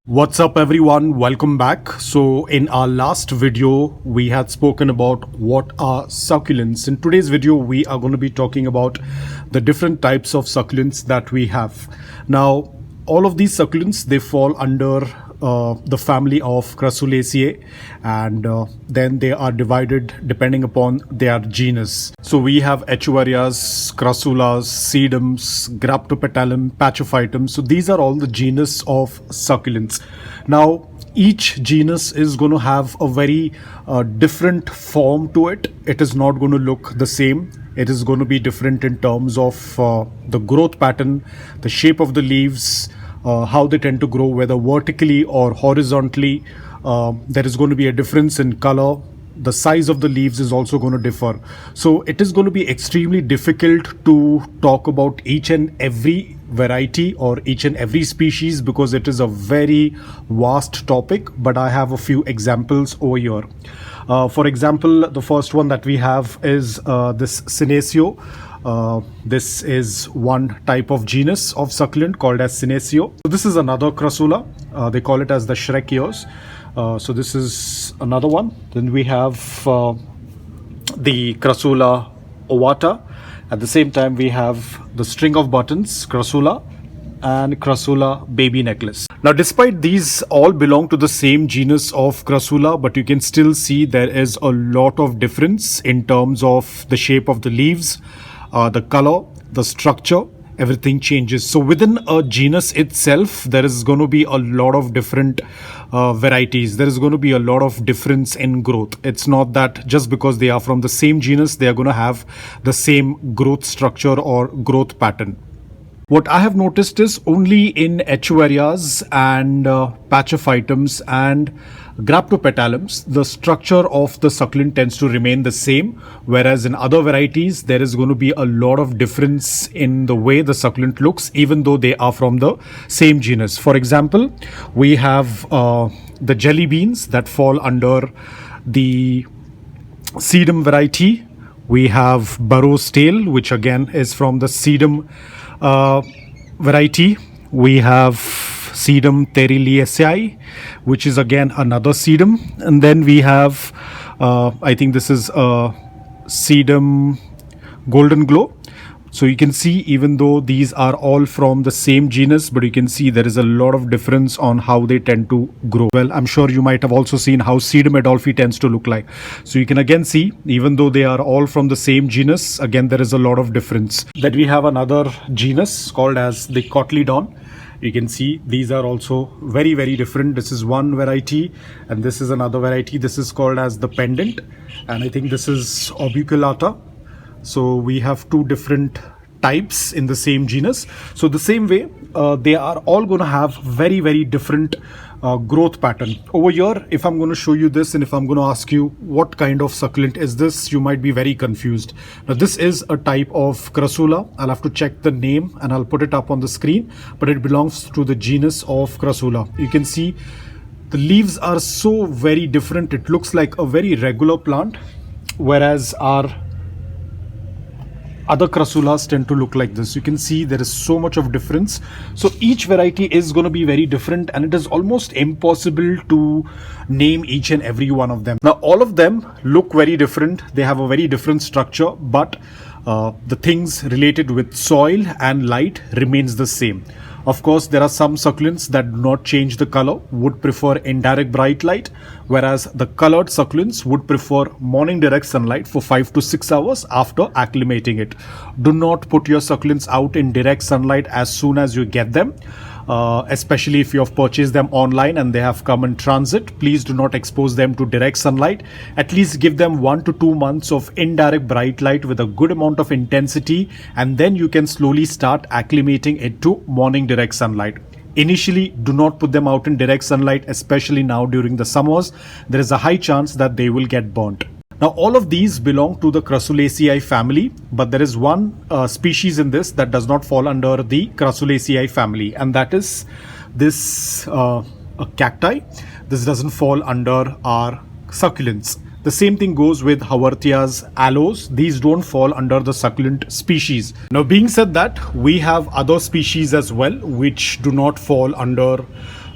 What's up everyone, welcome back. So in our last video we had spoken about what are succulents. In today's video we are going to be talking about the different types of succulents that we have. Now all of these succulents, they fall under the family of Crassulaceae, and then they are divided depending upon their genus. So we have Echeverrias, Crassulas, Sedums, Graptopetalum, Pachophytum. So these are all the genus of succulents. Now each genus is going to have a very different form to it. It is not going to look the same. It is going to be different in terms of the growth pattern, the shape of the leaves, how they tend to grow, whether vertically or horizontally. There is going to be a difference in color. The size of the leaves is also going to differ. So it is going to be extremely difficult to talk about each and every variety or each and every species, because it is a very vast topic. But I have a few examples over here. For example, the first one that we have is this Senecio. This is one type of genus of succulent called as Senecio. So this is another Crassula. They call it as the Shrek ears. So this is another one. Then we have the Crassula ovata. At the same time we have the string of buttons, Crassula, and Crassula baby necklace. Now despite these all belong to the same genus of Crassula, but you can still see there is a lot of difference in terms of the shape of the leaves, the color, the structure. Everything changes. So within a genus itself, there is going to be a lot of different varieties. There is going to be a lot of difference in growth. It's not that just because they are from the same genus, they are going to have the same growth structure or growth pattern. What I have noticed is only in Echeverrias and Pachophytums and Graptopetalums, the structure of the succulent tends to remain the same, whereas in other varieties, there is going to be a lot of difference in the way the succulent looks, even though they are from the same genus. For example, we have the jelly beans that fall under the Sedum variety. We have Burrow's tail, which again is from the Sedum variety. We have Sedum Theriliaceae, which is again another sedum. And then we have, I think this is Sedum Golden Glow. So you can see, even though these are all from the same genus, but you can see there is a lot of difference on how they tend to grow. Well, I'm sure you might have also seen how Sedum Adolphi tends to look like. So you can again see, even though they are all from the same genus, again there is a lot of difference. Then we have another genus called as the Cotyledon. You can see these are also very, very different. This is one variety and this is another variety. This is called as the Pendant, and I think this is Orbiculata. So we have two different types in the same genus. So the same way, they are all going to have very, very different growth pattern. Over here, if I'm going to show you this and if I'm going to ask you what kind of succulent is this, you might be very confused. Now this is a type of Crassula. I'll have to check the name and I'll put it up on the screen, but it belongs to the genus of Crassula. You can see the leaves are so very different. It looks like a very regular plant, whereas our other Crassulas tend to look like this. You can see there is so much of difference. So each variety is going to be very different, and it is almost impossible to name each and every one of them. Now all of them look very different. They have a very different structure, but the things related with soil and light remains the same. Of course, there are some succulents that do not change the color, would prefer indirect bright light, whereas the colored succulents would prefer morning direct sunlight for 5 to 6 hours after acclimating it. Do not put your succulents out in direct sunlight as soon as you get them. Especially if you have purchased them online and they have come in transit, please do not expose them to direct sunlight. At least give them 1 to 2 months of indirect bright light with a good amount of intensity, and then you can slowly start acclimating it to morning direct sunlight. Initially, do not put them out in direct sunlight, especially now during the summers. There is a high chance that they will get burnt. Now all of these belong to the Crassulaceae family, but there is one species in this that does not fall under the Crassulaceae family, and that is this cacti. This doesn't fall under our succulents. The same thing goes with haworthias, aloes. These don't fall under the succulent species. Now, being said that, we have other species as well which do not fall under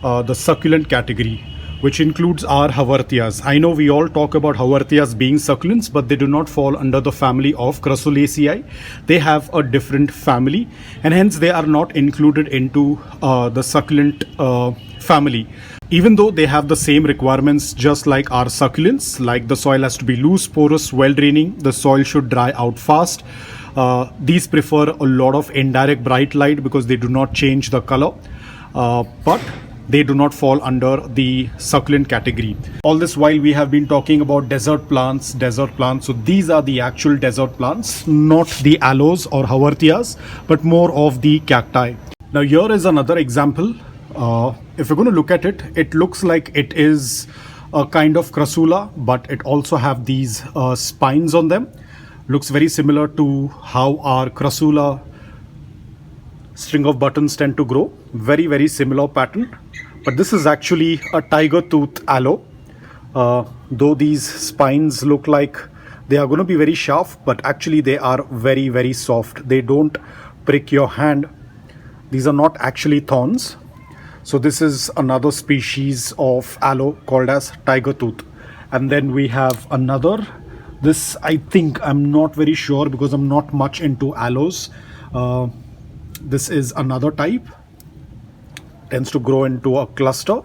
the succulent category, which includes our haworthias. I know we all talk about haworthias being succulents, but they do not fall under the family of Crassulaceae. They have a different family, and hence they are not included into the succulent family. Even though they have the same requirements just like our succulents, like the soil has to be loose, porous, well draining, the soil should dry out fast. These prefer a lot of indirect bright light because they do not change the color, but they do not fall under the succulent category. All this while we have been talking about desert plants. So these are the actual desert plants, not the aloes or haworthias, but more of the cacti. Now here is another example. If you're going to look at it, it looks like it is a kind of crassula, but it also have these spines on them. Looks very similar to how our crassula string of buttons tend to grow. Very, very similar pattern. But this is actually a tiger tooth aloe. Though these spines look like they are going to be very sharp, but actually they are very, very soft. They don't prick your hand. These are not actually thorns. So this is another species of aloe called as tiger tooth. And then we have another. This, I think, I'm not very sure because I'm not much into aloes. This is another type. Tends to grow into a cluster.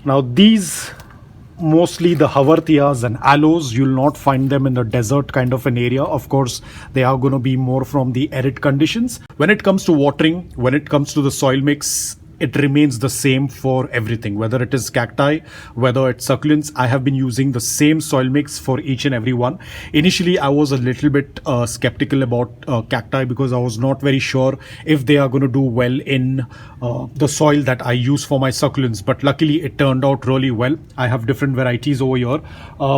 Now these, mostly the haworthias and aloes, you'll not find them in the desert kind of an area. Of course, they are going to be more from the arid conditions. When it comes to watering, when it comes to the soil mix, it remains the same for everything, whether it is cacti, whether it's succulents. I have been using the same soil mix for each and every one. Initially, I was a little bit skeptical about cacti because I was not very sure if they are going to do well in the soil that I use for my succulents. But luckily, it turned out really well. I have different varieties over here.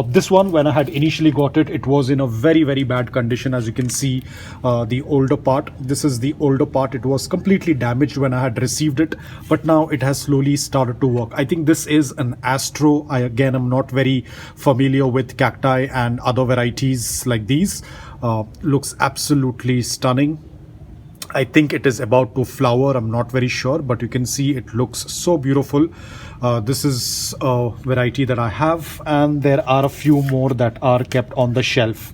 This one, when I had initially got it, it was in a very, very bad condition. As you can see, the older part. This is the older part. It was completely damaged when I had received it. But now it has slowly started to work. I think this is an Astro. Again, I'm not very familiar with cacti and other varieties like these. Looks absolutely stunning. I think it is about to flower. I'm not very sure, but you can see it looks so beautiful. This is a variety that I have, and there are a few more that are kept on the shelf.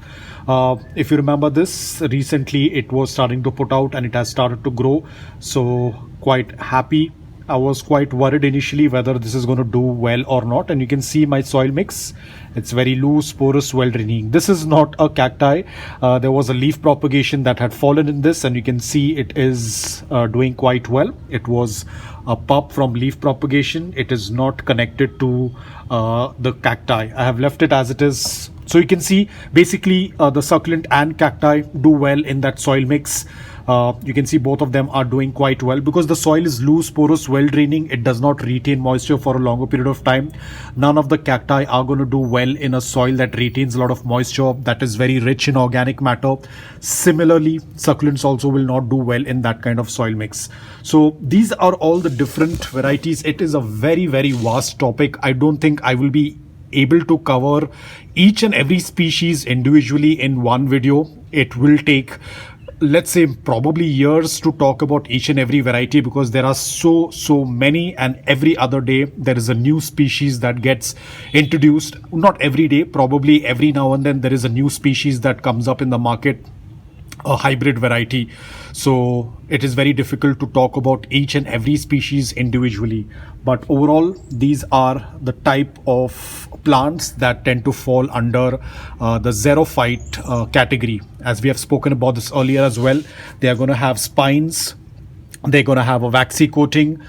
If you remember this, recently it was starting to put out and it has started to grow. So quite happy. I was quite worried initially whether this is going to do well or not. And you can see my soil mix. It's very loose, porous, well draining. This is not a cacti. There was a leaf propagation that had fallen in this, and you can see it is doing quite well. It was a pup from leaf propagation. It is not connected to the cacti. I have left it as it is. So you can see basically the succulent and cacti do well in that soil mix. You can see both of them are doing quite well because the soil is loose, porous, well draining. It does not retain moisture for a longer period of time. None of the cacti are going to do well in a soil that retains a lot of moisture, that is very rich in organic matter. Similarly, succulents also will not do well in that kind of soil mix. So these are all the different varieties. It is a very, very vast topic. I don't think I will be able to cover each and every species individually in one video. It will take, let's say, probably years to talk about each and every variety because there are so many, and every other day there is a new species that gets introduced. Not every day, probably every now and then there is a new species that comes up in the market, a hybrid variety. So it is very difficult to talk about each and every species individually. But overall, these are the type of plants that tend to fall under the xerophyte category. As we have spoken about this earlier as well, they are going to have spines. They're going to have a waxy coating.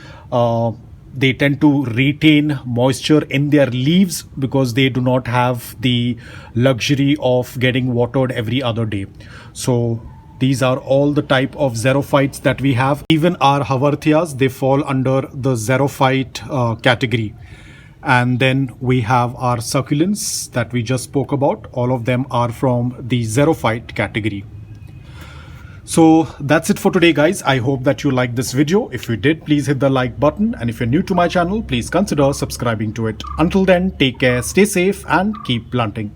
They tend to retain moisture in their leaves because they do not have the luxury of getting watered every other day. So these are all the type of xerophytes that we have. Even our haworthias, they fall under the xerophyte category. And then we have our succulents that we just spoke about. All of them are from the xerophyte category. So that's it for today, guys. I hope that you liked this video. If you did, please hit the like button, and if you're new to my channel, please consider subscribing to it. Until then, take care, stay safe, and keep planting.